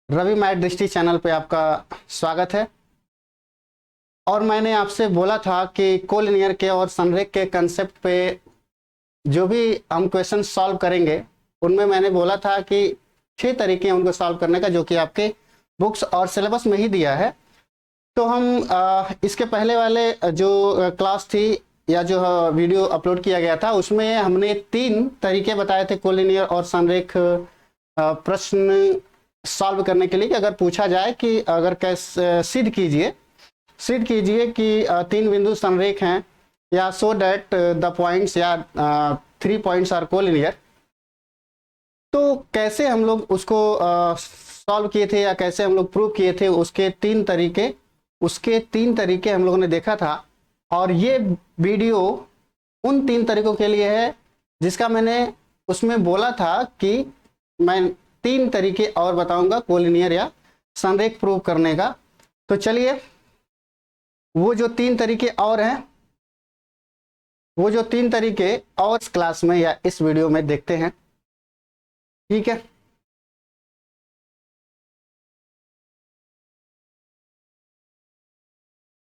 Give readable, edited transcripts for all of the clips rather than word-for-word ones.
Ravi math दृष्टि channel पे आपका स्वागत है। और मैंने आपसे बोला था कि कोलिनियर के और संरेख के कंसेप्ट पे जो भी हम क्वेश्चन सॉल्व करेंगे उनमें मैंने बोला था कि 6 तरीके हैं उनको सॉल्व करने का, जो कि आपके बुक्स और सिलेबस में ही दिया है। तो हम इसके पहले वाले जो क्लास थी या जो वीडियो अपलोड किया गया था उसमें हमने 3 तरीके बताए थे कोलिनियर और संरेख प्रश्न सॉल्व करने के लिए, कि अगर पूछा जाए कि अगर कैसे सिद्ध कीजिए कि 3 बिंदु संरेख हैं, या सो दैट द पॉइंट्स या 3 पॉइंट्स आर कोलिनियर, तो कैसे हम लोग उसको सॉल्व किए थे या कैसे हम लोग प्रूव किए थे, उसके 3 तरीके हम लोगों ने देखा था। और ये वीडियो उन 3 तरीकों के लिए है जिसका मैंने उसमें बोला था कि मैं 3 तरीके और बताऊंगा कोलिनियर या संरेख प्रूव करने का। तो चलिए वो जो 3 तरीके और हैं, वो जो 3 तरीके और इस क्लास में या इस वीडियो में देखते हैं, ठीक है।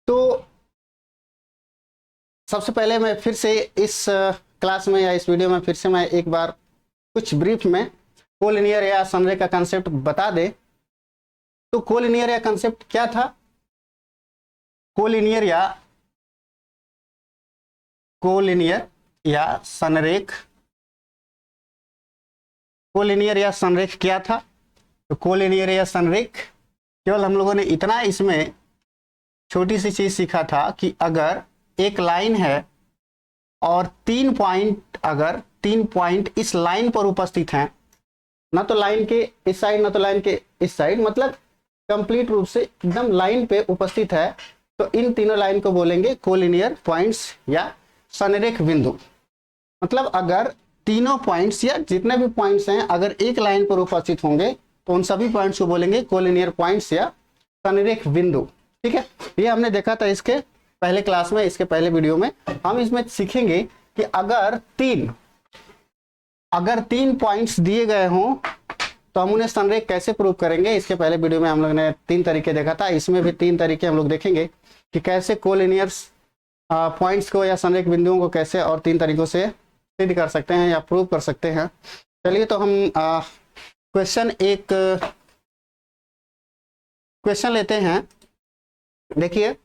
तो सबसे पहले मैं फिर से इस क्लास में या इस वीडियो में फिर से मैं एक बार कुछ ब्रीफ में कोलिनियर या संरेख का कंसेप्ट बता दे। तो कोलिनियर या कंसेप्ट क्या था? कोलिनियर या संरेख क्या था? तो कोलिनियर या संरेख केवल हम लोगों ने इतना इसमें छोटी सी चीज सीखा था कि अगर एक लाइन है और 3 पॉइंट इस लाइन पर उपस्थित हैं, ना तो लाइन के इस साइड ना तो लाइन के इस साइड, मतलब कंप्लीट रूप से एकदम लाइन पे उपस्थित है, तो इन तीनों लाइन को बोलेंगे कोलिनियर पॉइंट्स या संरेख बिंदु। मतलब अगर तीनों पॉइंट्स या जितने भी पॉइंट्स हैं अगर एक लाइन पर उपस्थित होंगे तो उन सभी पॉइंट्स को बोलेंगे कोलिनियर पॉइंट्स या संरेख बिंदु। ठीक है, ये हमने देखा था इसके पहले क्लास में, इसके पहले वीडियो में। हम इसमें सीखेंगे कि अगर तीन पॉइंट्स दिए गए हों तो हम उन्हें संरेख कैसे प्रूव करेंगे। इसके पहले वीडियो में हम लोग ने 3 तरीके देखा था, इसमें भी 3 तरीके हम लोग देखेंगे कि कैसे कोलिनियर पॉइंट्स को या संरेख बिंदुओं को कैसे और 3 तरीकों से सिद्ध कर सकते हैं या प्रूव कर सकते हैं। चलिए तो हम क्वेश्चन लेते हैं। देखिए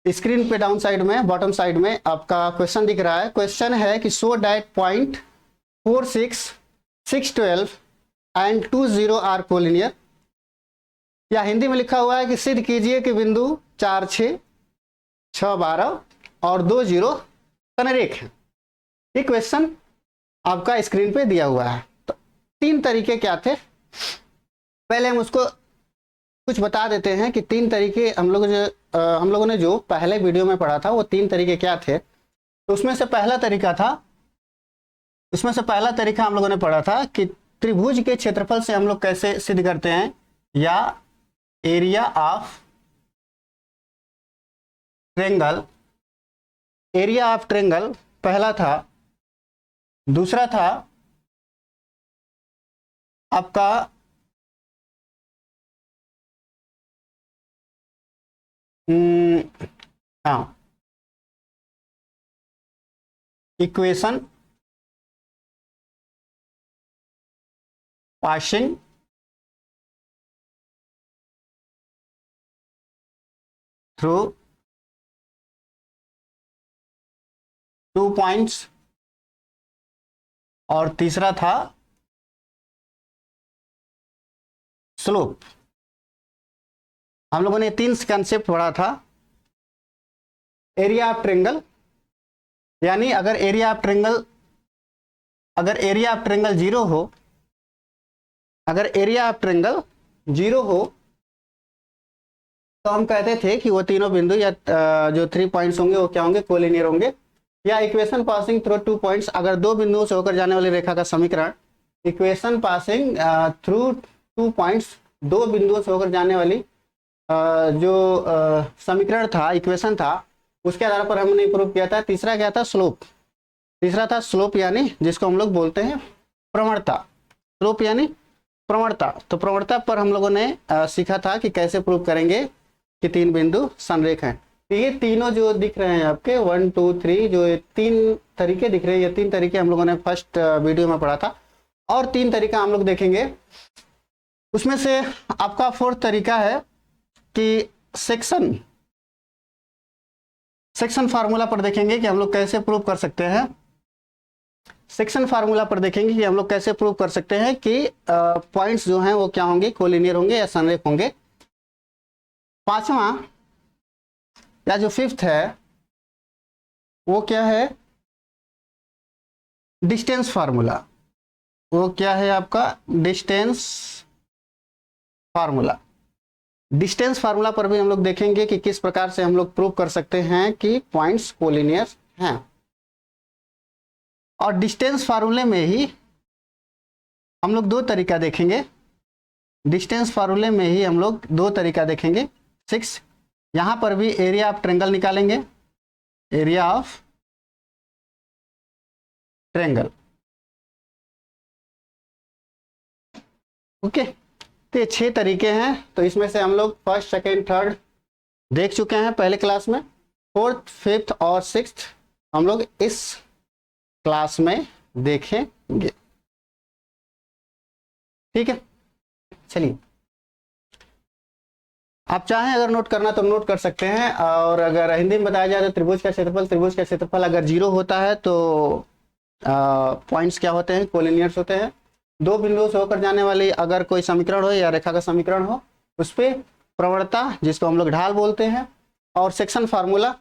स्क्रीन पे डाउन साइड में, बॉटम साइड में आपका क्वेश्चन दिख रहा है। क्वेश्चन है कि show that point 4, 6, 6, 12 and 2, 0 are collinear, या हिंदी में लिखा हुआ है कि सिद्ध कीजिए कि बिंदु 4, 6, 6, 12 और 2, 0 संरेख है। ये क्वेश्चन आपका स्क्रीन पे दिया हुआ है। तो 3 तरीके क्या थे, पहले हम उसको कुछ बता देते हैं कि 3 तरीके हम लोगों ने जो पहले वीडियो में पढ़ा था वो 3 तरीके क्या थे। तो उसमें से पहला तरीका हम लोगों ने पढ़ा था कि त्रिभुज के क्षेत्रफल से हम लोग कैसे सिद्ध करते हैं, या एरिया ऑफ ट्रेंगल पहला था। दूसरा था आपका इक्वेशन पासिंग थ्रू 2 पॉइंट्स, और तीसरा था स्लोप। हम लोगों ने 3 कंसेप्ट पढ़ा था। एरिया ऑफ ट्रेंगल, यानी अगर एरिया ऑफ ट्रेंगल 0 हो, अगर एरिया ऑफ ट्रेंगल 0 हो तो हम कहते थे कि वो तीनों बिंदु या जो 3 पॉइंट्स होंगे वो क्या होंगे, कोलिनियर होंगे। या इक्वेशन पासिंग थ्रू 2 पॉइंट्स, अगर 2 बिंदुओं से होकर जाने वाली रेखा का समीकरण, इक्वेशन पासिंग थ्रू 2 पॉइंट्स, 2 बिंदुओं से होकर जाने वाली जो समीकरण था, इक्वेशन था, उसके आधार पर हमने प्रूव किया था। तीसरा क्या था, स्लोप। यानी जिसको हम लोग बोलते हैं प्रवणता। स्लोप यानी प्रवणता, तो प्रवणता पर हम लोगों ने सीखा था कि कैसे प्रूव करेंगे कि तीन बिंदु संरेख हैं। तो ये तीनों जो दिख रहे हैं आपके 1 2 3, जो ये तीन तरीके दिख रहे हैं, ये तीन तरीके हम लोगों ने फर्स्ट वीडियो में पढ़ा था, और तीन तरीका हम लोग देखेंगे। उसमें से आपका फोर्थ तरीका है कि सेक्शन फार्मूला पर देखेंगे कि हम लोग कैसे प्रूव कर सकते हैं। सेक्शन फार्मूला पर देखेंगे कि हम लोग कैसे प्रूव कर सकते हैं कि पॉइंट्स जो हैं वो क्या होंगे, कोलिनियर होंगे या संरेख होंगे। पांचवा या जो फिफ्थ है वो क्या है, डिस्टेंस फार्मूला। वो क्या है आपका, डिस्टेंस फार्मूला। डिस्टेंस फार्मूला पर भी हम लोग देखेंगे कि किस प्रकार से हम लोग प्रूव कर सकते हैं कि पॉइंट्स कोलिनियर हैं। और डिस्टेंस फार्मूले में ही हम लोग दो तरीका देखेंगे। डिस्टेंस फार्मूले में ही हम लोग दो तरीका देखेंगे। 6, यहां पर भी एरिया ऑफ ट्रायंगल निकालेंगे, एरिया ऑफ ट्रायंगल। ओके, तो ये 6 तरीके हैं। तो इसमें से हम लोग फर्स्ट, सेकेंड, थर्ड देख चुके हैं पहले क्लास में। फोर्थ, फिफ्थ और सिक्स्थ हम लोग इस क्लास में देखेंगे। ठीक है, चलिए आप चाहें अगर नोट करना तो नोट कर सकते हैं। और अगर हिंदी में बताया जाए तो त्रिभुज का क्षेत्रफल अगर 0 होता है तो पॉइंट्स क्या होते हैं, कोलिनियर्स होते हैं। दो बिंदुओं से होकर जाने वाली अगर कोई समीकरण हो या रेखा का समीकरण हो, उस पे प्रवणता, जिसको हम लोग ढाल बोलते हैं, और सेक्शन फार्मूला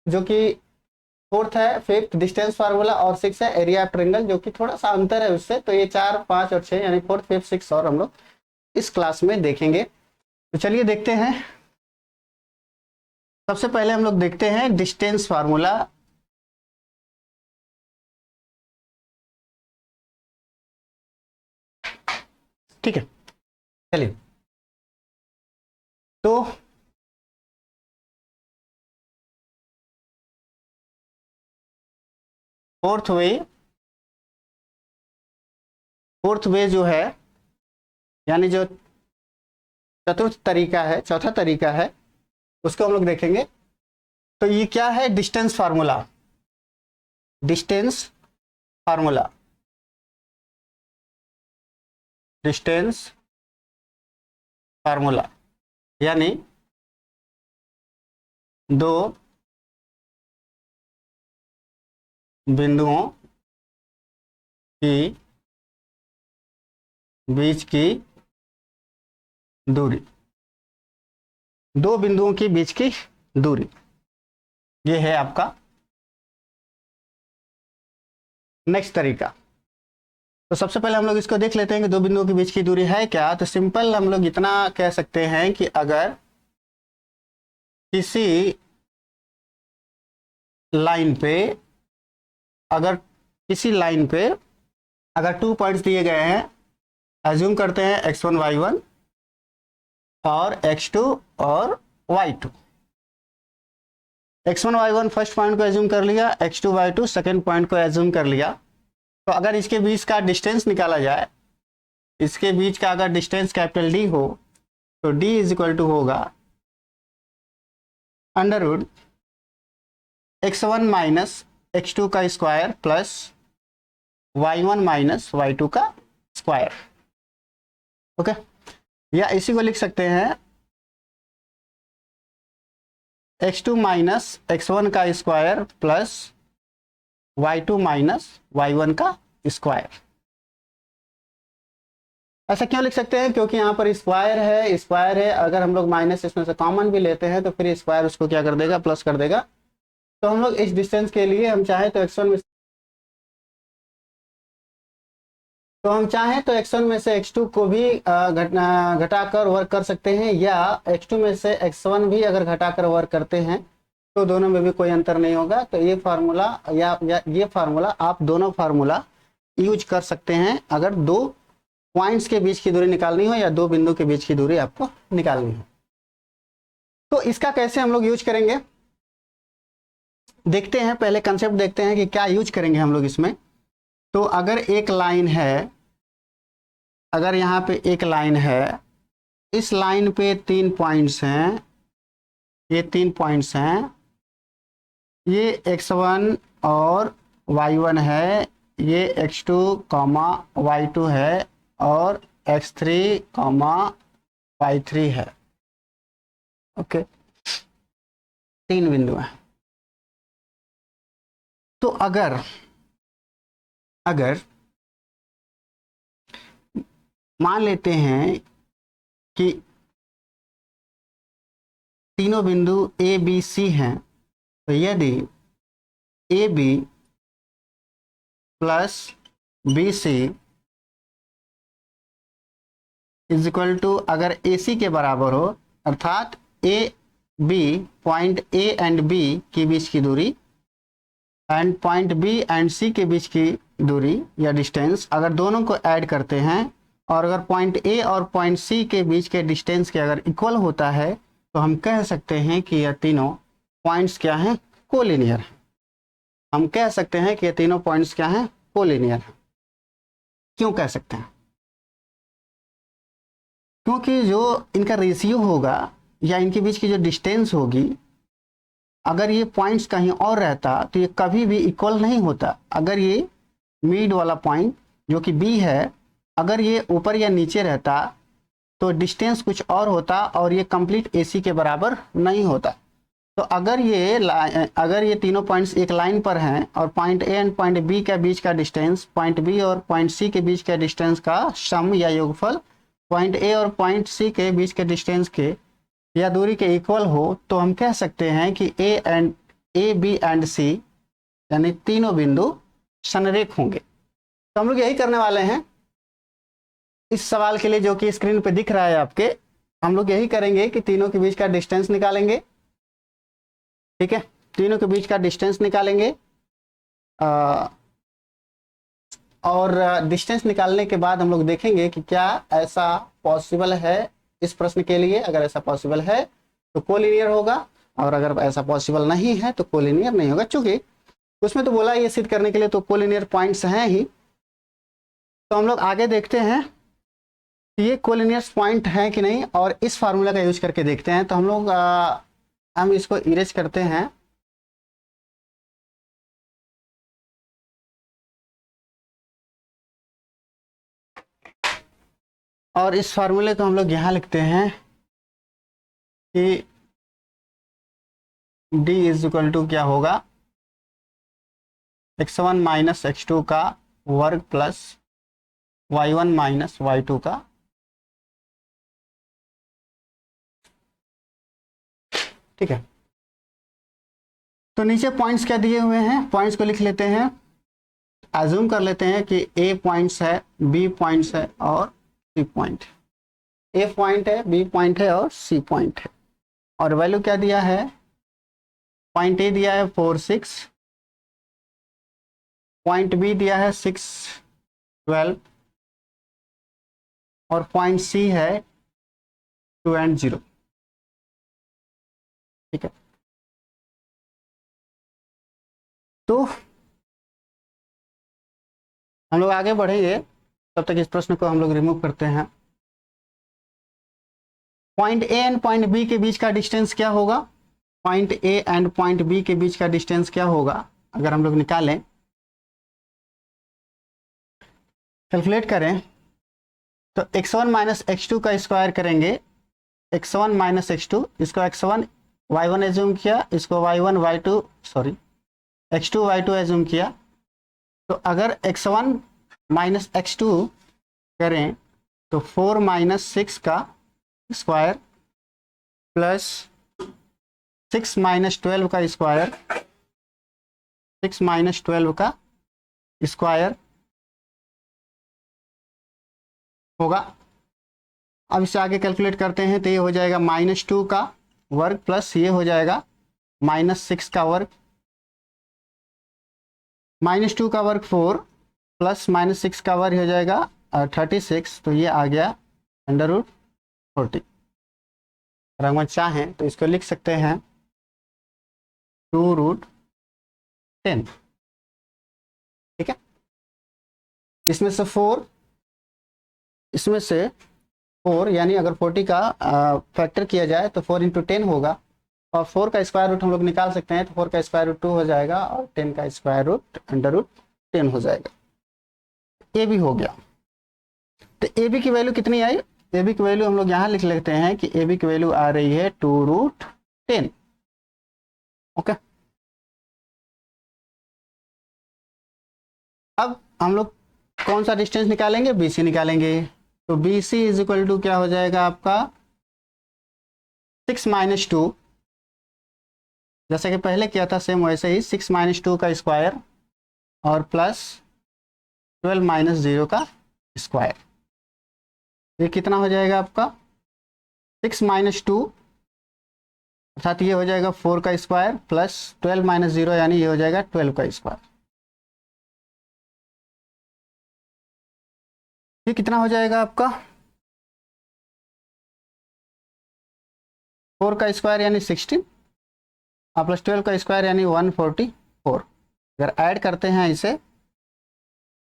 जो कि फोर्थ है, फिफ्थ डिस्टेंस फार्मूला, और 6 है एरिया ऑफ ट्रायंगल, जो कि थोड़ा सा अंतर है उससे। तो ये 4, 5 और 6 यानी फोर्थ, फिफ्थ, 6 और हम लोग इस क्लास में देखेंगे। तो चलिए देखते हैं। सबसे पहले हम लोग देखते हैं डिस्टेंस फार्मूला। ठीक है, चलिए। तो फोर्थ वे जो है, यानी जो चतुर्थ तरीका है, चौथा तरीका है, उसको हम लोग देखेंगे। तो ये क्या है, डिस्टेंस फार्मूला। डिस्टेंस फार्मूला यानी दो बिंदुओं की बीच की दूरी, दो बिंदुओं के बीच की दूरी, ये है आपका नेक्स्ट तरीका। तो सबसे पहले हम लोग इसको देख लेते हैं कि दो बिंदुओं के बीच की दूरी है क्या। तो सिंपल हम लोग इतना कह सकते हैं कि अगर किसी लाइन पे अगर 2 पॉइंट्स दिए गए हैं, एज्यूम करते हैं x1 y1 और x2 और y2। x1 y1 first point को एज्यूम कर लिया, x2 y2 सेकेंड पॉइंट को एज्यूम कर लिया। तो अगर इसके बीच का डिस्टेंस निकाला जाए, इसके बीच का अगर डिस्टेंस कैपिटल D हो, तो D इज इक्वल टू होगा अंडरवुड x1 माइनस x2 का square plus y1 minus y2 का स्क्वायर। ओके, या इसी को लिख सकते हैं x2 माइनस x1 का square plus y2 minus y1 का स्क्वायर। ऐसा क्यों लिख सकते हैं, क्योंकि यहाँ पर स्क्वायर है। अगर हम लोग माइनस इसमें से कॉमन भी लेते हैं तो फिर स्क्वायर उसको क्या कर देगा, प्लस कर देगा। तो हम लोग इस डिस्टेंस के लिए हम चाहे तो x1 में से x2 को भी घटाकर वर्क कर सकते हैं, या x2 में से x1 भी अगर घटाकर वर्क करते हैं तो दोनों में भी कोई अंतर नहीं होगा। तो ये फार्मूला या ये फार्मूला, आप दोनों फार्मूला यूज कर सकते हैं अगर दो पॉइंट्स के बीच की दूरी निकालनी हो या दो बिंदु के बीच की दूरी आपको निकालनी हो। तो इसका कैसे हम लोग यूज करेंगे देखते हैं। पहले कंसेप्ट देखते हैं कि क्या यूज करेंगे हम लोग इसमें। तो अगर एक लाइन है, अगर यहाँ पे एक लाइन है, इस लाइन पे 3 पॉइंट्स हैं, ये 3 पॉइंट्स हैं, ये x1 और y1 है, ये x2 कॉमा y2 है और x3 कॉमा y3 है। ओके, 3 बिंदु हैं। तो अगर मान लेते हैं कि तीनों बिंदु ए बी सी हैं, तो यदि A B plus B C is equal to, अगर ए सी के बराबर हो, अर्थात A B, point A and B के बीच की दूरी and point B and C के बीच की दूरी या डिस्टेंस, अगर दोनों को ऐड करते हैं और अगर पॉइंट ए और पॉइंट सी के बीच के डिस्टेंस के अगर इक्वल होता है, तो हम कह सकते हैं कि यह तीनों पॉइंट्स क्या हैं, कोलिनियर हैं। हम कह सकते हैं कि ये तीनों पॉइंट्स क्या हैं, कोलिनियर हैं। क्यों कह सकते हैं? क्योंकि जो इनका रेशियो होगा या इनके बीच की जो डिस्टेंस होगी, अगर ये पॉइंट्स कहीं और रहता तो ये कभी भी इक्वल नहीं होता। अगर ये मिड वाला पॉइंट जो कि बी है, अगर ये ऊपर या नीचे रहता तो डिस्टेंस कुछ और होता और ये कंप्लीट एसी के बराबर नहीं होता। तो अगर ये तीनों पॉइंट्स एक लाइन पर हैं और point A and point B के बीच का डिस्टेंस पॉइंट बी और पॉइंट सी के बीच के डिस्टेंस का सम या योगफल पॉइंट ए और पॉइंट सी के बीच के डिस्टेंस के या दूरी के इक्वल हो, तो हम कह सकते हैं कि ए बी एंड सी यानी तीनों बिंदु समरेख होंगे। तो हम लोग यही करने वाले हैं इस सवाल के लिए, जो कि स्क्रीन पे दिख रहा है आपके। हम लोग यही करेंगे कि तीनों के बीच का डिस्टेंस निकालेंगे। ठीक है, तीनों के बीच का डिस्टेंस निकालेंगे और डिस्टेंस निकालने के बाद हम लोग देखेंगे कि क्या ऐसा पॉसिबल है इस प्रश्न के लिए। अगर ऐसा पॉसिबल है तो कोलिनियर होगा, और अगर ऐसा पॉसिबल नहीं है तो कोलिनियर नहीं होगा। चूंकि उसमें तो बोला ये सिद्ध करने के लिए तो कोलिनियर पॉइंट्स हैं ही। तो हम लोग आगे देखते हैं कि ये कोलिनियर पॉइंट है कि नहीं, और इस फार्मूला का यूज करके देखते हैं। तो हम लोग हम इसको इरेज करते हैं। और इस फार्मूले को हम लोग यहाँ लिखते हैं कि d इज इक्वल टू क्या होगा, x1 माइनस x2 का वर्ग प्लस y1 माइनस y2 का। ठीक है, तो नीचे पॉइंट्स क्या दिए हुए हैं, पॉइंट्स को लिख लेते हैं। अज्यूम कर लेते हैं कि a पॉइंट्स है, b पॉइंट्स है और c पॉइंट। a पॉइंट है, b पॉइंट है और c पॉइंट है। और वैल्यू क्या दिया है, पॉइंट ए दिया है 4 6, पॉइंट बी दिया है 6 12 और पॉइंट सी है 2 and 0। ठीक है, तो हम लोग आगे बढ़ेंगे, तब तक इस प्रश्न को हम लोग रिमूव करते हैं। Point A and point B के बीच का डिस्टेंस क्या होगा, point A and point B के बीच का डिस्टेंस क्या होगा, अगर हम लोग निकालें, कैलकुलेट करें, तो x1 माइनस x2 का स्क्वायर करेंगे। x1 माइनस x2, इसको x1 y1 एज्यूम किया, इसको y1 y2 sorry x2 y2 assume किया। तो अगर x1 माइनस x2 करें तो 4 माइनस 6 का स्क्वायर प्लस 6 माइनस 12 का स्क्वायर, 6 माइनस 12 का स्क्वायर होगा। अब इससे आगे कैलकुलेट करते हैं तो ये हो जाएगा -2 का वर्ग प्लस ये हो जाएगा -6 का वर्ग, -2 का वर्ग 4 प्लस -6 का वर्ग हो जाएगा 36। तो ये आ गया √40। अगर हम चाहें तो इसको लिख सकते हैं 2√10। ठीक है, इसमें से 4, इसमें से 4, यानी अगर 40 का फैक्टर किया जाए तो 4 × 10 होगा, और 4 का स्क्वायर रूट हम लोग निकाल सकते हैं, तो 4 का स्क्वायर रूट 2 हो जाएगा और 10 का स्क्वायर रूट √10 हो जाएगा। ए भी हो गया। तो ए बी की वैल्यू कितनी आई? ए बी की वैल्यू हम लोग यहाँ लिख लेते हैं कि ए बी की वैल्यू आ रही है 2√10। ओके, अब हम लोग कौन सा डिस्टेंस निकालेंगे? BC निकालेंगे। तो BC इज इक्वल टू क्या हो जाएगा आपका 6 - 2, जैसे कि पहले किया था सेम वैसे ही 6 - 2 का स्क्वायर और प्लस 12 - 0 का स्क्वायर। ये कितना हो जाएगा आपका 6 - 2, अर्थात ये हो जाएगा 4 का स्क्वायर प्लस 12 - 0, यानी ये हो जाएगा 12 का स्क्वायर। ये कितना हो जाएगा आपका 4 का स्क्वायर यानी 16 और प्लस 12 का स्क्वायर यानी 144। अगर ऐड करते हैं इसे,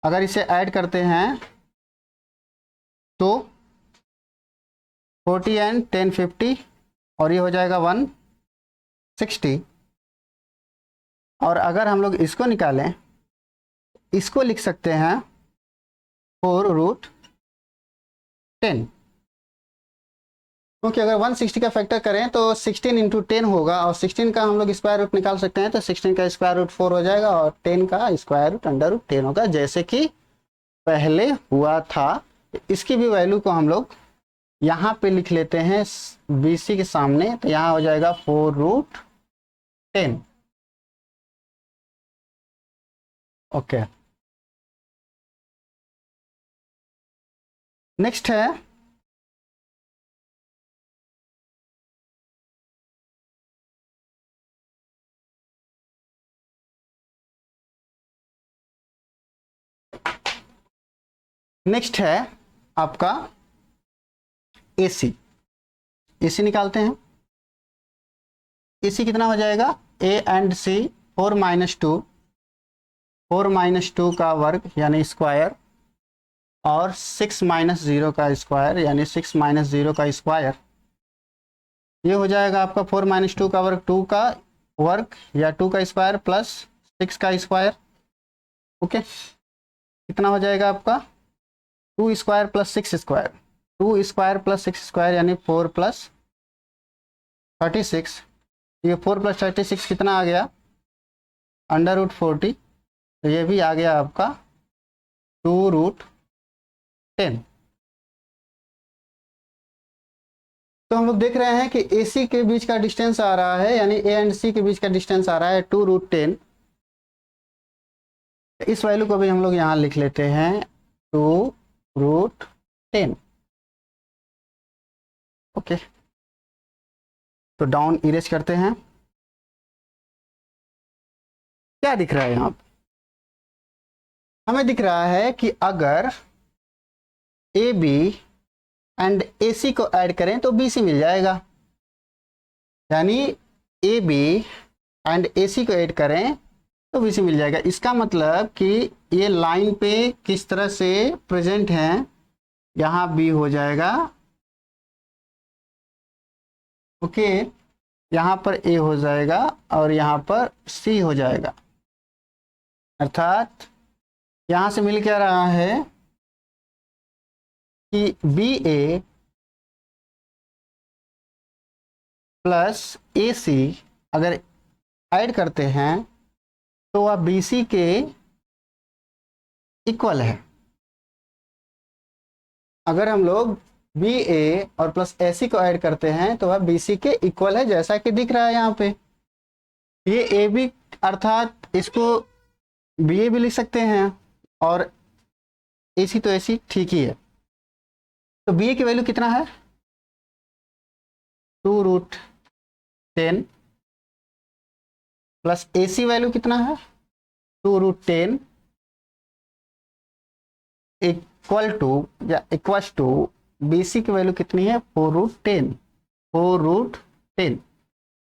अगर इसे ऐड करते हैं तो 40 एंड 10 50, और ये हो जाएगा 160। और अगर हम लोग इसको निकालें, इसको लिख सकते हैं 4√10, क्योंकि अगर 160 का फैक्टर करें तो 16 × 10 होगा, और 16 का हम लोग स्क्वायर रूट निकाल सकते हैं, तो 16 का स्क्वायर रूट 4 हो जाएगा और 10 का स्क्वायर रूट √10 होगा, जैसे कि पहले हुआ था। इसकी भी वैल्यू को हम लोग यहाँ पे लिख लेते हैं BC के सामने, तो यहाँ हो जाएगा 4√10। ओके, नेक्स्ट है आपका AC। AC निकालते हैं। AC कितना हो जाएगा A एंड C 4 - 2, 4 - 2 का वर्ग यानी स्क्वायर और 6 - 0 का स्क्वायर यानी 6 - 0 का स्क्वायर। ये हो जाएगा आपका 4 - 2 का वर्ग 2 का वर्ग या 2 का स्क्वायर प्लस 6 का स्क्वायर। ओके, कितना हो जाएगा आपका 2 square plus 6 square, 2 square plus 6 square यानी 4 + 36। ये 4 + 36 कितना आ गया √40, तो ये भी आ गया आपका 2√10। तो हम लोग देख रहे हैं कि AC के बीच का डिस्टेंस आ रहा है, यानी A एंड C के बीच का डिस्टेंस आ रहा है 2√10। इस वैल्यू को भी हम लोग यहाँ लिख लेते हैं 2√10। ओके, तो डाउन इरेज करते हैं। क्या दिख रहा है यहाँ पे? हमें दिख रहा है कि अगर AB एंड AC को ऐड करें तो BC मिल जाएगा, यानी AB एंड AC को ऐड करें तो BC मिल जाएगा। इसका मतलब कि ये लाइन पे किस तरह से प्रेजेंट है, यहाँ B हो जाएगा। ओके, यहाँ पर A हो जाएगा और यहाँ पर C हो जाएगा, अर्थात यहाँ से मिल क्या रहा है कि BA प्लस AC अगर ऐड करते हैं तो वह BC के इक्वल है। अगर हम लोग BA और प्लस AC को ऐड करते हैं तो वह BC के इक्वल है, जैसा कि दिख रहा है यहाँ पे। ये AB अर्थात इसको BA भी लिख सकते हैं और AC तो AC ठीक ही है। तो BA की वैल्यू कितना है 2√10 प्लस AC वैल्यू कितना है 2√10 इक्वल टू या इक्वस टू BC की वैल्यू कितनी है 4√10। 4√10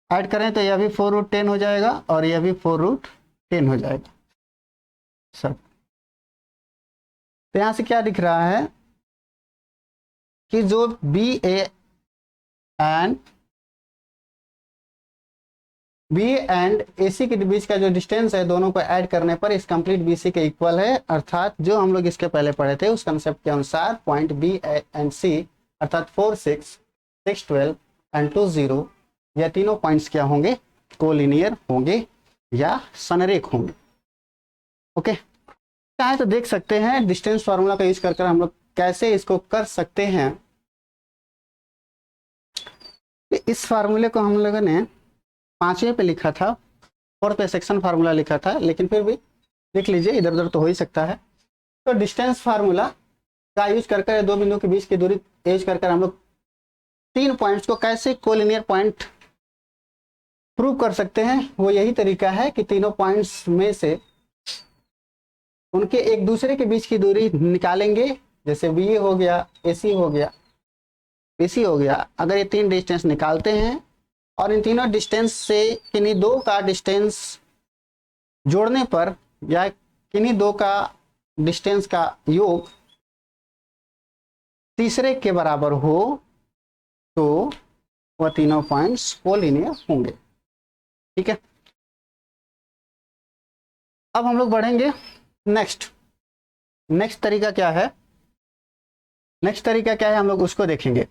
ऐड करें तो यह भी 4√10 हो जाएगा और यह भी 4√10 हो जाएगा। सब तो यहाँ से क्या दिख रहा है कि जो बी एंड ए सी के बीच का जो डिस्टेंस है दोनों को ऐड करने पर इस कंप्लीट बी सी के इक्वल है, अर्थात जो हम लोग इसके पहले पढ़े थे उस कंसेप्ट के अनुसार पॉइंट बी एंड सी अर्थात 4 6 6 12 एंड 2 0 यह तीनों पॉइंट्स क्या होंगे, कोलिनियर होंगे या सनरेख होंगे। ओके, चाहे तो देख सकते हैं डिस्टेंस फार्मूला का यूज कर हम लोग कैसे इसको कर सकते हैं। इस फार्मूले को हम लोगों ने 5वें पे लिखा था, 4 पे सेक्शन फार्मूला लिखा था, लेकिन फिर भी देख लीजिए इधर उधर तो हो ही सकता है। तो डिस्टेंस फार्मूला का यूज कर दो बिंदुओं के बीच की दूरी यूज कर हम लोग 3 पॉइंट्स को कैसे कोलिनियर पॉइंट प्रूव कर सकते हैं। वो यही तरीका है कि तीनों पॉइंट्स में से उनके एक दूसरे के बीच की दूरी निकालेंगे, जैसे बी हो गया, ए सी हो गया, बी सी हो गया। अगर ये 3 डिस्टेंस निकालते हैं और इन तीनों डिस्टेंस से किन्हीं 2 का डिस्टेंस जोड़ने पर या किन्हीं 2 का डिस्टेंस का योग तीसरे के बराबर हो तो वह तीनों पॉइंट्स कोलिनियर होंगे। ठीक है, अब हम लोग बढ़ेंगे नेक्स्ट तरीका क्या है, हम लोग उसको देखेंगे।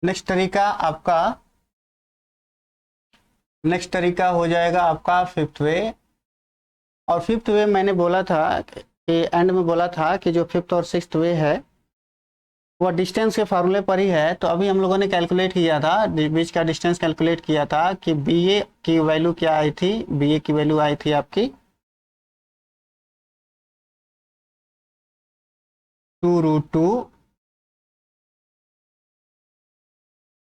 नेक्स्ट तरीका हो जाएगा आपका 5th वे। और 5th वे मैंने बोला था कि एंड में बोला था कि जो 5th और 6th वे है वह डिस्टेंस के फार्मूले पर ही है। तो अभी हम लोगों ने कैलकुलेट किया था, बीच का डिस्टेंस कैलकुलेट किया था कि बी ए की वैल्यू क्या आई थी, बी ए की वैल्यू आई थी आपकी 2√2,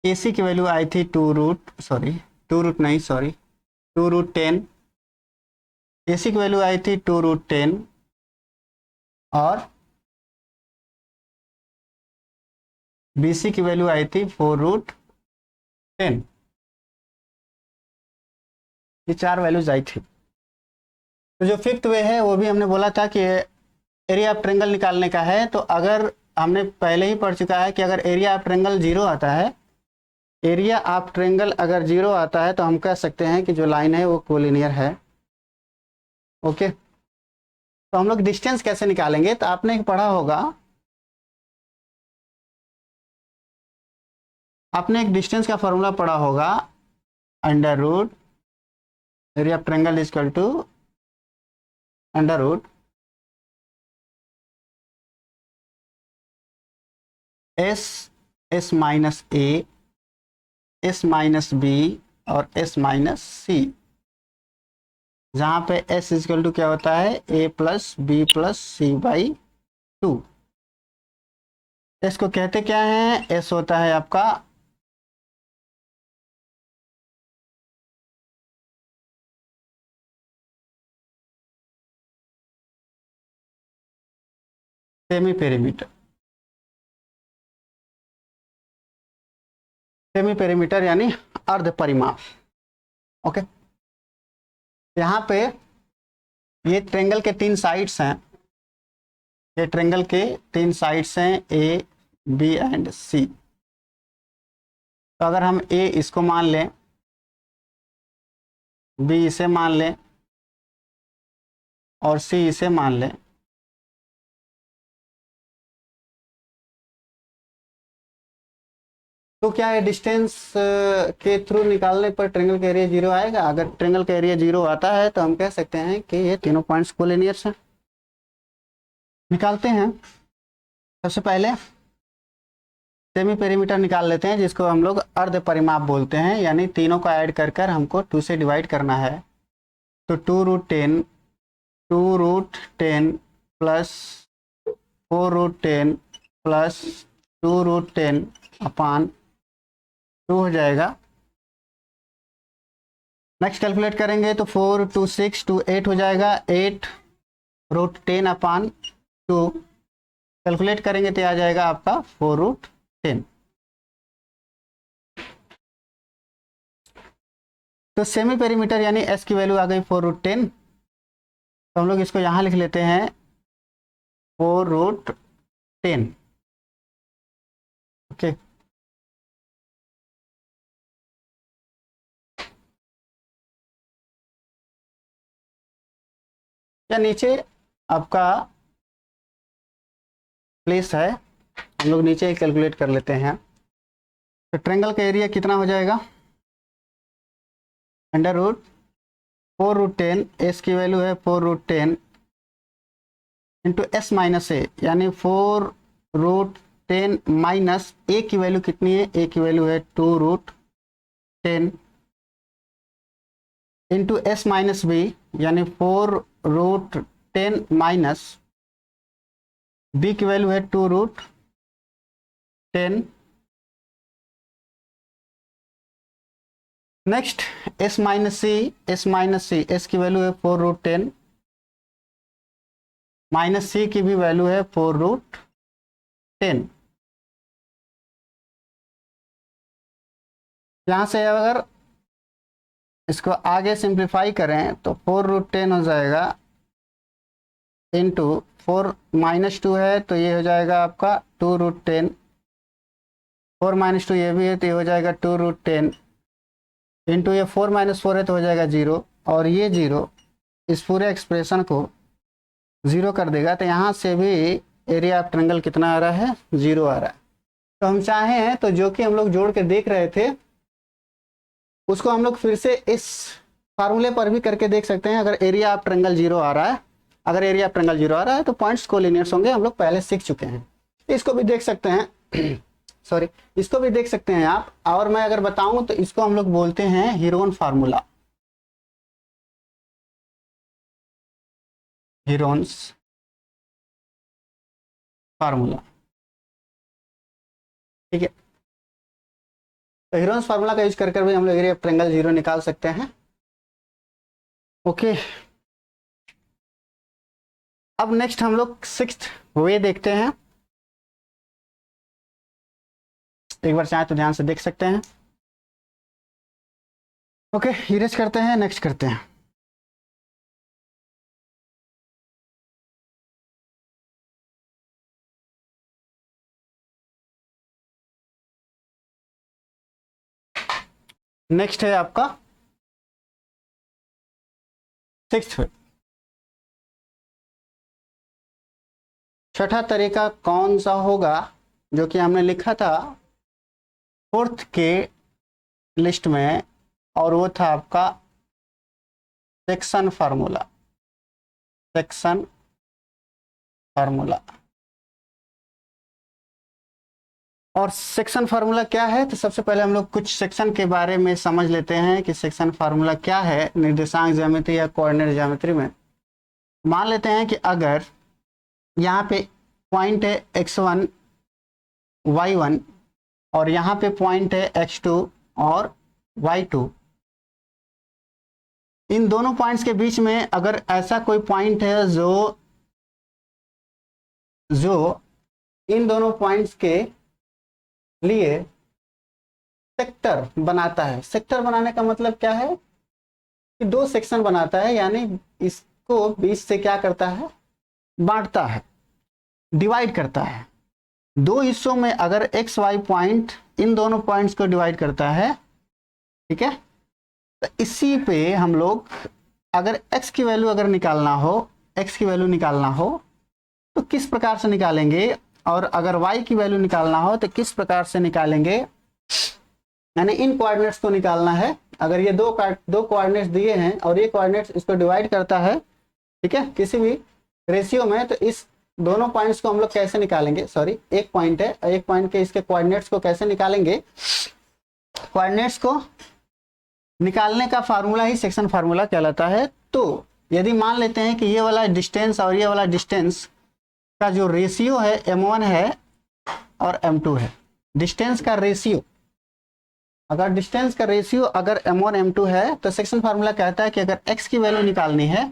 ए सी की वैल्यू आई थी 2√10, ए सी की वैल्यू आई थी 2√10 और बी सी की वैल्यू आई थी 4√10। ये 4 वैल्यूज आई थी। तो जो 5th वे है वो भी हमने बोला था कि एरिया ऑफ ट्रायंगल निकालने का है। तो अगर हमने पहले ही पढ़ चुका है कि अगर एरिया ऑफ ट्रायंगल 0 आता है, एरिया ऑफ ट्रायंगल अगर 0 आता है तो हम कह सकते हैं कि जो लाइन है वो कोलिनियर है। ओके, तो हम लोग डिस्टेंस कैसे निकालेंगे, तो आपने एक पढ़ा होगा, आपने एक डिस्टेंस का फॉर्मूला पढ़ा होगा, under root area of triangle is equal to under root S minus A, S minus B और एस माइनस सी, जहां पे एस इक्वल टू क्या होता है, A plus B plus C by 2। इसको कहते क्या है, एस होता है आपका सेमी पेरीमीटर यानी अर्ध परिमाप। ओके, यहाँ पे ये ट्रायंगल के 3 साइड्स हैं, ये ट्रायंगल के 3 साइड्स हैं ए बी एंड सी। तो अगर हम ए इसको मान लें, बी इसे मान लें और सी इसे मान लें, तो क्या है डिस्टेंस के थ्रू निकालने पर ट्रायंगल का एरिया 0 आएगा। अगर ट्रायंगल का एरिया 0 आता है तो हम कह सकते हैं कि ये तीनों पॉइंट्स कोलिनियर हैं। निकालते हैं। सबसे पहले सेमी पेरीमीटर निकाल लेते हैं, जिसको हम लोग अर्ध परिमाप बोलते हैं, यानी तीनों को ऐड कर कर हमको 2 से डिवाइड करना है। तो 2√10 प्लस 4√10 प्लस 2√10 अपान 2 हो जाएगा। नेक्स्ट कैलकुलेट करेंगे तो 4 2 6 2 8 हो जाएगा, 8√10 अपान 2 कैलकुलेट करेंगे तो आ जाएगा आपका 4√10। तो सेमी पेरीमीटर यानी एस की वैल्यू आ गई 4√10। तो हम लोग इसको यहाँ लिख लेते हैं 4√10। ओके, या नीचे आपका प्लेस है, हम लोग नीचे ही कैलकुलेट कर लेते हैं। तो ट्रायंगल का एरिया कितना हो जाएगा, √4√10, एस की वैल्यू है 4√10 इंटू एस माइनस ए, यानी 4√10 माइनस ए की वैल्यू कितनी है, ए की वैल्यू है 2√10 इंटू एस माइनस बी, यानी 4√10 माइनस बी की वैल्यू है 2√10। नेक्स्ट एस माइनस सी, एस की वैल्यू है 4√10 माइनस सी की भी वैल्यू है 4√10। यहां से अगर इसको आगे सिंप्लीफाई करें तो 4√10 हो जाएगा इंटू 4 माइनस 2 है तो ये हो जाएगा आपका 2√10, 4 माइनस 2 ये भी है तो ये हो जाएगा 2√10 इंटू ये 4 माइनस 4 है तो हो जाएगा 0, और ये 0 इस पूरे एक्सप्रेशन को 0 कर देगा। तो यहाँ से भी एरिया ऑफ ट्रायंगल कितना आ रहा है, 0 आ रहा है। तो हम चाहें तो जो कि हम लोग जोड़ के देख रहे थे उसको हम लोग फिर से इस फार्मूले पर भी करके देख सकते हैं। अगर एरिया ऑफ ट्रायंगल 0 आ रहा है, अगर एरिया ऑफ ट्रायंगल 0 आ रहा है तो पॉइंट्स कोलिनियर्स होंगे, हम लोग पहले सीख चुके हैं। इसको भी देख सकते हैं सॉरी, इसको भी देख सकते हैं आप। और मैं अगर बताऊं तो इसको हम लोग बोलते हैं हीरोन फार्मूला, हीरोन्स फार्मूला, ठीक है। तो हीरोन्स फार्मूला का यूज कर भी हम लोग एरिया ऑफ ट्रायंगल 0 निकाल सकते हैं। ओके, अब नेक्स्ट हम लोग 6th वे देखते हैं। एक बार चाहे तो ध्यान से देख सकते हैं। ओके, इरेज करते हैं, नेक्स्ट करते हैं। नेक्स्ट है आपका 6th वे। छठा तरीका कौन सा होगा, जो कि हमने लिखा था 4th के लिस्ट में, और वो था आपका सेक्शन फार्मूला, सेक्शन फार्मूला। और सेक्शन फार्मूला क्या है, तो सबसे पहले हम लोग कुछ सेक्शन के बारे में समझ लेते हैं कि सेक्शन फार्मूला क्या है। निर्देशांक ज्यामिति या कोऑर्डिनेट ज्यामिति में मान लेते हैं कि अगर यहाँ पे पॉइंट है x1 y1 और यहाँ पे पॉइंट है x2 और y2, इन दोनों पॉइंट्स के बीच में अगर ऐसा कोई पॉइंट है जो इन दोनों पॉइंट्स के लिए सेक्टर बनाता है। सेक्टर बनाने का मतलब क्या है कि 2 सेक्शन बनाता है, यानी इसको बीच से क्या करता है, बांटता है, डिवाइड करता है। 2 हिस्सों में अगर एक्स वाई पॉइंट इन दोनों पॉइंट्स को डिवाइड करता है, ठीक है। तो इसी पे हम लोग अगर x की वैल्यू अगर निकालना हो, x की वैल्यू निकालना हो तो किस प्रकार से निकालेंगे, और अगर y की वैल्यू निकालना हो तो किस प्रकार से निकालेंगे, यानी इन कोऑर्डिनेट्स को निकालना है। अगर ये दो कोऑर्डिनेट्स दिए हैं और ये कोऑर्डिनेट्स इसको डिवाइड करता है, ठीक है, किसी भी रेशियो में, तो इस दोनों पॉइंट्स को हम लोग कैसे निकालेंगे, सॉरी एक पॉइंट है, एक पॉइंट के इसके कोऑर्डिनेट्स को कैसे निकालेंगे, कोऑर्डिनेट्स को निकालने का फार्मूला ही सेक्शन फार्मूला कहलाता है। तो यदि मान लेते हैं कि ये वाला डिस्टेंस और ये वाला डिस्टेंस का जो रेशियो है m1 है और m2 है, डिस्टेंस का रेशियो, अगर डिस्टेंस का रेशियो अगर m1 m2 है तो सेक्शन फार्मूला कहता है कि अगर x की वैल्यू निकालनी है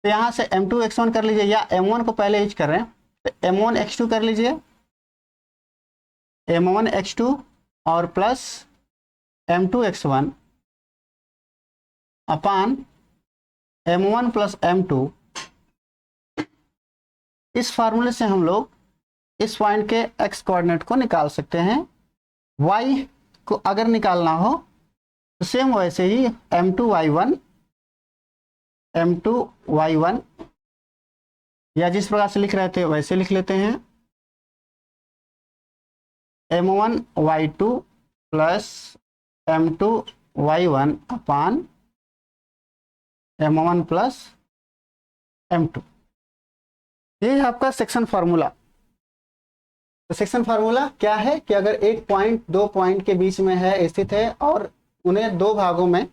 तो यहाँ से m2 x1 कर लीजिए, या m1 को पहले यूज कर रहे हैं तो m1 x2 कर लीजिए, m1 x2 और प्लस m2 x1 अपान m1 प्लस m2। इस फार्मूले से हम लोग इस पॉइंट के x कोऑर्डिनेट को निकाल सकते हैं। y को अगर निकालना हो तो सेम वैसे ही m2y1 या जिस प्रकार से लिख रहे थे वैसे लिख लेते हैं, m1y2 प्लस m2y1 अपान m1 प्लस m2। ये है आपका सेक्शन फार्मूला। तो सेक्शन फार्मूला क्या है कि अगर एक पॉइंट दो पॉइंट के बीच में है, स्थित है, और उन्हें दो भागों में,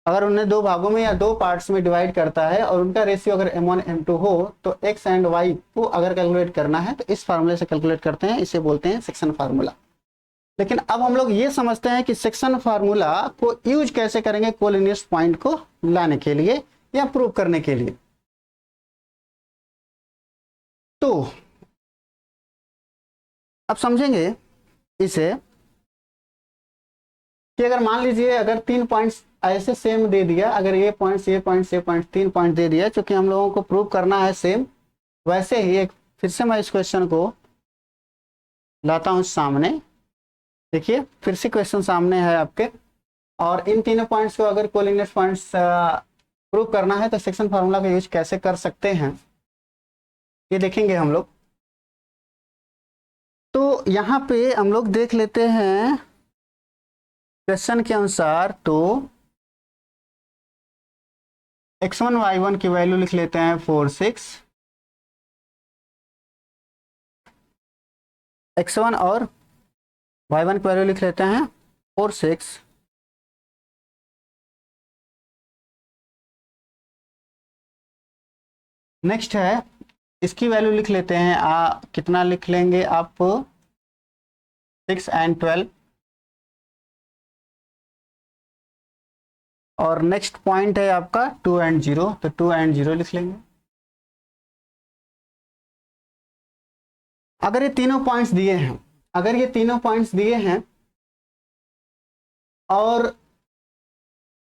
अगर उन्हें दो भागों में या दो पार्ट्स में डिवाइड करता है और उनका रेशियो अगर m1 m2 हो तो x एंड y को अगर कैलकुलेट करना है तो इस फार्मूले से कैलकुलेट करते हैं, इसे बोलते हैं सेक्शन फार्मूला। लेकिन अब हम लोग ये समझते हैं कि सेक्शन फार्मूला को यूज कैसे करेंगे कोलिनियस पॉइंट को लाने के लिए या प्रूव करने के लिए। तो अब समझेंगे इसे कि अगर मान लीजिए अगर तीन पॉइंट्स ऐसे सेम दे दिया, अगर ये पॉइंट्स ये पॉइंट्स ये पॉइंट तीन पॉइंट दे दिया, क्योंकि हम लोगों को प्रूव करना है सेम, वैसे ही एक फिर से मैं इस क्वेश्चन को लाता हूं सामने। देखिए फिर से क्वेश्चन सामने है आपके, और इन तीनों पॉइंट्स को अगर कोलिनियस पॉइंट्स प्रूव करना है तो सेक्शन फार्मूला का यूज कैसे कर सकते हैं ये देखेंगे हम लोग। तो यहाँ पे हम लोग देख लेते हैं क्वेश्चन के अनुसार, तो x1 y1 की वैल्यू लिख लेते हैं 4 6, x1 और y1 की वैल्यू लिख लेते हैं 4 6, नेक्स्ट है इसकी वैल्यू लिख लेते हैं कितना लिख लेंगे आप 6 एंड 12, और नेक्स्ट पॉइंट है आपका 2 एंड 0, तो 2 एंड 0 लिख लेंगे। अगर ये तीनों पॉइंट्स दिए हैं, अगर ये तीनों पॉइंट्स दिए हैं और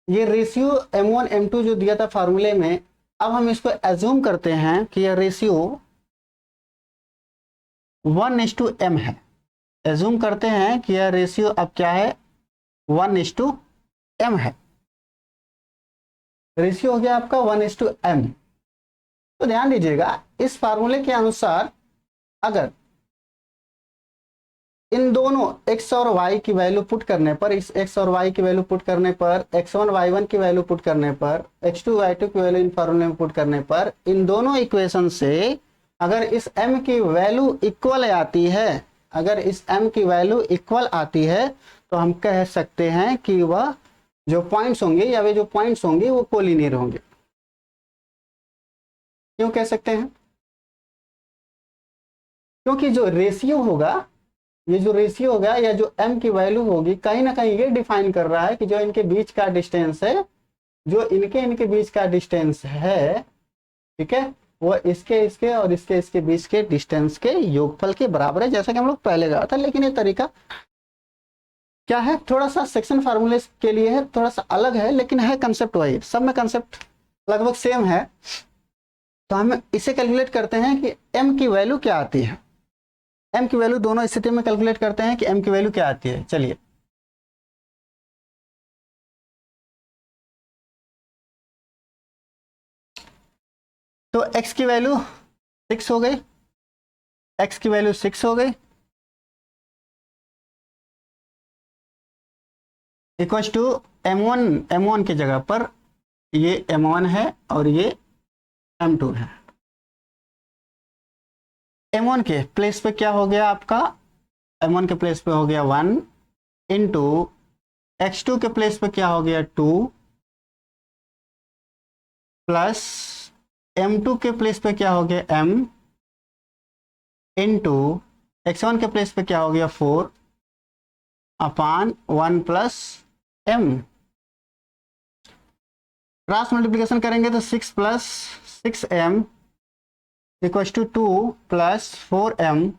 ये रेशियो m1 m2 जो दिया था फार्मूले में, अब हम इसको एज्यूम करते हैं कि यह रेशियो 1:m है। एज्यूम करते हैं कि यह रेशियो अब क्या है 1:m है। रेशियो हो गया आपका 1:m। तो ध्यान दीजिएगा इस फार्मूले के अनुसार अगर इन दोनों x और y की वैल्यू पुट करने पर, इस x और y की वैल्यू पुट करने पर, x1 y1 की वैल्यू पुट करने पर, x2 y2 की वैल्यू इन फार्मूले में पुट करने पर, इन दोनों इक्वेशन से अगर इस m की वैल्यू इक्वल आती है, अगर इस m की वैल्यू इक्वल आती है तो हम कह सकते हैं कि वह जो पॉइंट्स होंगे या वे जो पॉइंट्स होंगे वो कोलिनियर होंगे। क्यों कह सकते हैं? क्योंकि जो रेशियो होगा, ये जो रेशियो होगा या जो m की वैल्यू होगी, कहीं ना कहीं ये डिफाइन कर रहा है कि जो इनके बीच का डिस्टेंस है, जो इनके बीच का डिस्टेंस है, ठीक है, वो इसके और इसके बीच के डिस्टेंस के योगफल के बराबर है, जैसा कि हम लोग पहले कहा था। लेकिन ये तरीका क्या है, थोड़ा सा सेक्शन फार्मूले के लिए है, थोड़ा सा अलग है, लेकिन है कंसेप्ट वही, सब में कंसेप्ट लगभग सेम है। तो हम इसे कैलकुलेट करते हैं कि m की वैल्यू क्या आती है। m की वैल्यू दोनों स्थिति में कैलकुलेट करते हैं कि m की वैल्यू क्या आती है। चलिए तो x की वैल्यू 6 हो गई, x की वैल्यू 6 हो गई, इक्वल टू m1 की जगह पर ये m1 है और ये m2 है। m1 के प्लेस पे क्या हो गया आपका, m1 के प्लेस पे हो गया 1 इंटू x2 के प्लेस पे क्या हो गया 2 प्लस m2 के प्लेस पे क्या हो गया m इंटू x1 के प्लेस पे क्या हो गया 4 अपान 1 प्लस m। क्रॉस मल्टीप्लिकेशन करेंगे तो 6 plus 6m equal to 2 plus 4m,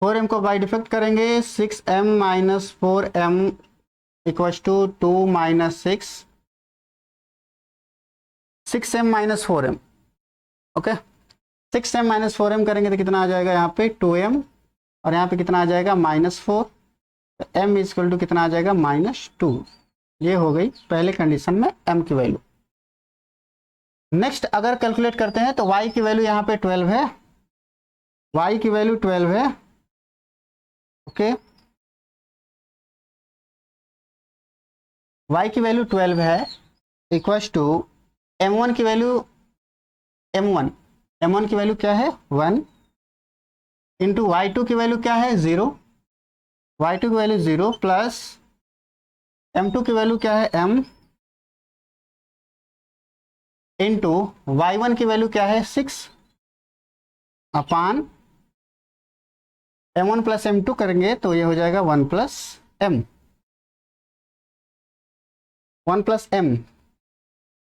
4m को बाई डिफेक्ट करेंगे 6m minus 4m equal to 2 minus 6m minus 4m। Okay, 6m minus 4m करेंगे तो कितना आ जाएगा यहाँ पे 2m और यहाँ पे कितना आ जाएगा -4, तो m इक्वल टू कितना आ जाएगा -2। ये हो गई पहले कंडीशन में m की वैल्यू। नेक्स्ट अगर कैलकुलेट करते हैं तो y की वैल्यू यहाँ पे 12 है, y की वैल्यू 12 है। ओके, y की वैल्यू 12 है इक्वल्स टू m1 की वैल्यू m1 की वैल्यू क्या है 1 इंटू y2 की वैल्यू क्या है 0, y2 की वैल्यू 0 प्लस m2 की वैल्यू क्या है m इंटू y1 की वैल्यू क्या है 6 अपान m1 प्लस m2 करेंगे तो ये हो जाएगा 1 प्लस m, 1 प्लस m।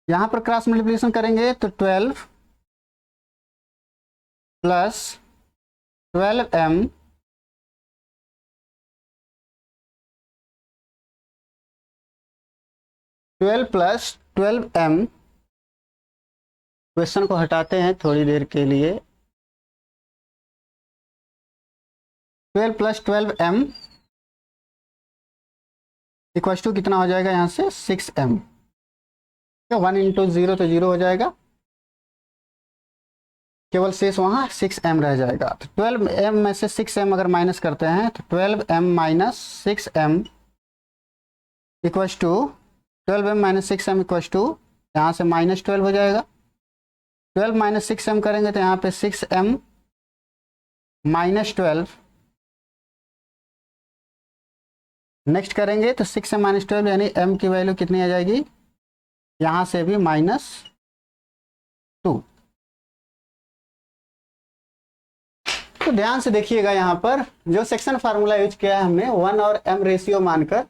यहां पर क्रॉस मल्टीप्लिकेशन करेंगे तो 12 plus 12m plus 12m। Question को हटाते हैं थोड़ी देर के लिए। 12 प्लस 12m इक्वल टू कितना हो जाएगा यहाँ से 6m। 1 इंटू 0 तो 0 हो जाएगा, केवल शेष वहाँ 6m रह जाएगा। तो 12m में से 6m अगर माइनस करते हैं तो 12m minus 6m equal to 12m minus 6m equal to यहाँ से -12 हो जाएगा। 12 माइनस 6m करेंगे तो यहाँ पे 6m माइनस 12, नेक्स्ट करेंगे तो 6m माइनस 12 यानी m की वैल्यू कितनी आ जाएगी, यहाँ से भी -2। तो ध्यान से देखिएगा, यहाँ पर जो सेक्शन फार्मूला यूज किया है हमने 1 और m रेशियो मानकर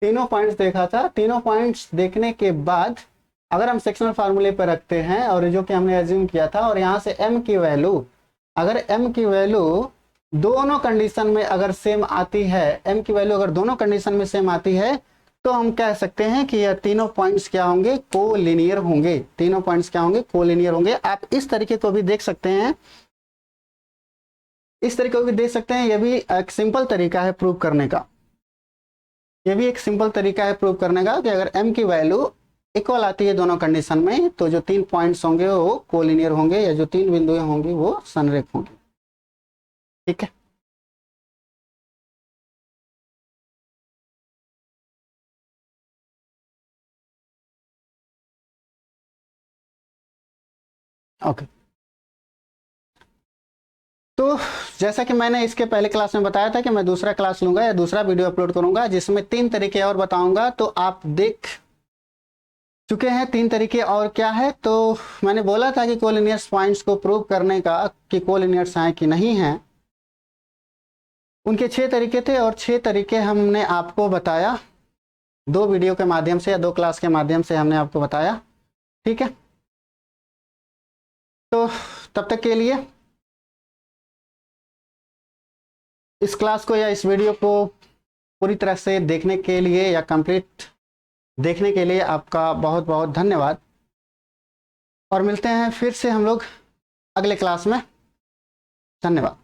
तीनों पॉइंट्स देखा था। तीनों पॉइंट्स देखने के बाद अगर हम सेक्शनल फार्मूले पर रखते हैं और जो कि हमने एज्यूम किया था और यहाँ से m की वैल्यू, अगर m की वैल्यू दोनों कंडीशन में अगर सेम आती है, m की वैल्यू अगर दोनों कंडीशन में सेम आती है तो हम कह सकते हैं कि यह तीनों पॉइंट्स क्या होंगे, कोलिनियर होंगे। तीनों पॉइंट्स क्या होंगे, कोलिनियर होंगे। आप इस तरीके को भी देख सकते हैं, इस तरीके को भी देख सकते हैं। यह भी एक सिंपल तरीका है प्रूव करने का, यह भी एक सिंपल तरीका है प्रूव करने का कि अगर m की वैल्यू इक्वल आती है दोनों कंडीशन में तो जो 3 पॉइंट्स होंगे वो कोलिनियर होंगे या जो 3 बिंदुएं होंगी वो संरेख होंगी। ठीक है, ओके। तो जैसा कि मैंने इसके पहले क्लास में बताया था कि मैं दूसरा क्लास लूंगा या दूसरा वीडियो अपलोड करूंगा जिसमें 3 तरीके और बताऊंगा। तो आप देख चुके हैं 3 तरीके और क्या है। तो मैंने बोला था कि कोलिनियर्स पॉइंट्स को प्रूव करने का कि कोलिनियर्स हैं कि नहीं हैं, उनके 6 तरीके थे और 6 तरीके हमने आपको बताया 2 वीडियो के माध्यम से या 2 क्लास के माध्यम से हमने आपको बताया। ठीक है, तो तब तक के लिए इस क्लास को या इस वीडियो को पूरी तरह से देखने के लिए या कंप्लीट देखने के लिए आपका बहुत बहुत धन्यवाद और मिलते हैं फिर से हम लोग अगले क्लास में। धन्यवाद।